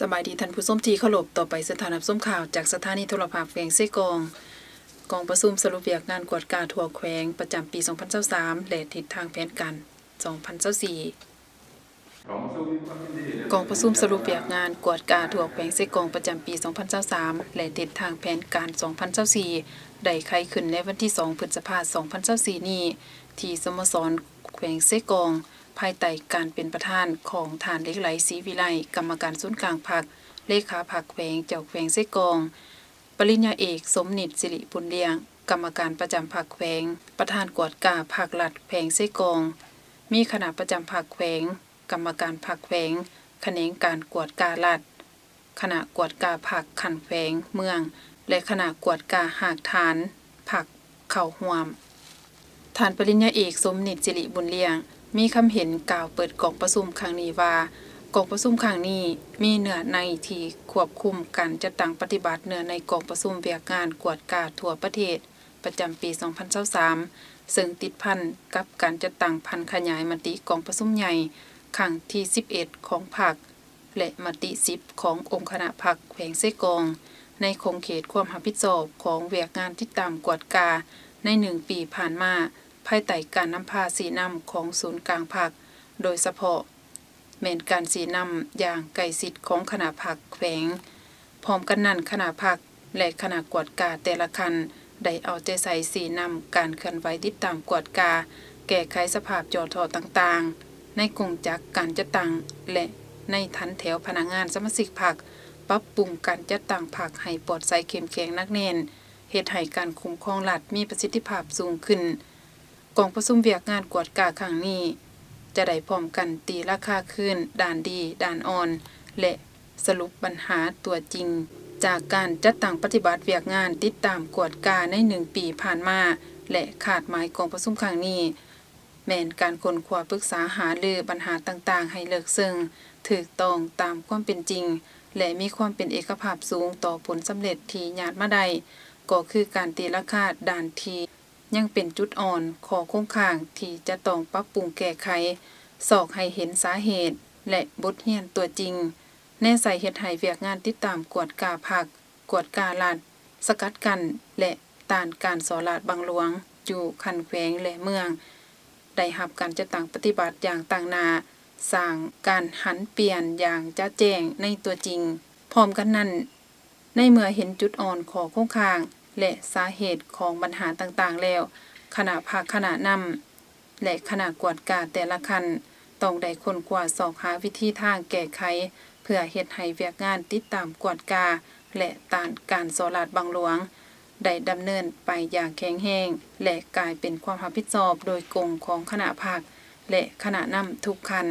สบายดีท่านผู้ชมที่เคารพต่อไปสถานะส้มข่าวจากสถานีโทรภาพแขวงเซกองกองประชุมสรุปเวียกงานกวดกาทั่วแขวงประจำปี 2023 และทิศทางแผนการ 2024 กองประชุมสรุปเวียกงานกวดกาทั่วแขวงเซกองประจำปี 2023 และทิศทางแผนการ 2024 ได้ไขขึ้นในวันที่ 2 พฤษภาคม 2024 นี้ที่สโมสรแขวงเซกองภายใต้การเป็นประธานของท่านเหล็กไหลศรีวิไลกรรมการศูนย์กลางพรรคเลขาพรรคแขวงเจ้าแขวงเซกองปริญญาเอกสมนิตสิริบุญเลี้ยงกรรมการประจำพรรคแขวงประธานกวดกาภาครัฐแขวงเซกองมีคณะประจำพรรคแขวงกรรมการพรรคแขวงแขนงการกวดการัฐคณะกวดกาพรรคขันแขวงเมืองและคณะกวดกาหากฐานพรรคเข้าร่วมท่านปริญญาเอกสมนิตสิริบุญเลี้ยงมีคำเห็นกล่าวเปิดกองประชุมครั้งนี้ว่ากองประชุมครั้งนี้มีเนื้อในที่ควบคุมการจัดตั้งปฏิบัติเนื้อในกองประชุมเวียกงานกวดกาทั่วประเทศประจำปี 2023 ซึ่งติดพันกับการจัดตั้งพันขยายมติกองประชุมใหญ่ครั้งที่ 11 ของพรรคและมติ 10 ขององค์คณะพรรคแขวงเซกองในคงเขตความรับผิดชอบของเวียกงานติดตามกวดกาใน1 ปีผ่านมาภายใต้การนำพาสีนำของศูนย์กลางพรรคโดยเฉพาะแม่นการสีนำอย่างใกล้ชิดของคณะพรรคแขวงพร้อมกันนั้นคณะพรรคและคณะกวดกาแต่ละคันได้เอาใจใส่สีนำการเคลื่อนไหวติดตามกวดกาแก้ไขสภาพจอทอต่างๆในกงจักการจัดตั้งและในทันแถวพนักงานสมาชิกพรรคปรับปรุงการจัดตั้งพรรคให้ปลอดภัยเข้มแข็งนักแน่นเฮ็ดให้การคุ้มครองรัฐมีประสิทธิภาพสูงขึ้นกองประชุมเวียกงานกวดกาครั้งนี้จะได้พร้อมกันตีราคาขึ้นด้านดีด้านอ่อนและสรุปปัญหาตัวจริงจากการจัดตั้งปฏิบัติเวียกงานติดตามกวดกาใน1 ปีผ่านมาและขาดหมายกองประชุมครั้งนี้แม่นการค้นคว้าปรึกษาหารือปัญหาต่างๆให้เลิกซึ่งถูกต้องตามความเป็นจริงและมีความเป็นเอกภาพสูงต่อผลสำเร็จที่ญาติมาได้ก็คือการตีราคาด้านที่ยังเป็นจุดอ่อนขอคงค้างที่จะต้องปรับปรุงแก้ไขสอกให้เห็นสาเหตุและบทเรียนตัวจริงแน่ใส่เฮ็ดให้เวียกงานติดตามกวดกาพรรคกวดการัฐสกัดกั้นและต้านการสอราดบังหลวงอยู่คันแขวงและเมืองได้รับการจัดตั้งปฏิบัติอย่างต่างหน้าสร้างการหันเปลี่ยนอย่างจะแจ้งในตัวจริงพร้อมกันนั้นในเมื่อเห็นจุดอ่อนของโครงข่างและสาเหตุของปัญหาต่างๆแล้วคณะพรรคคณะนำและคณะกวดกาแต่ละคันต้องได้ค้นคว้าสอบหาวิธีทางแก้ไขเพื่อเฮ็ดให้เวียกงานติดตามกวดกาและต้านการสอราดบังหลวงได้ดำเนินไปอย่างแข็งแรงและกลายเป็นความรับผิดชอบโดยกงของคณะพรรคและคณะนำทุกคัน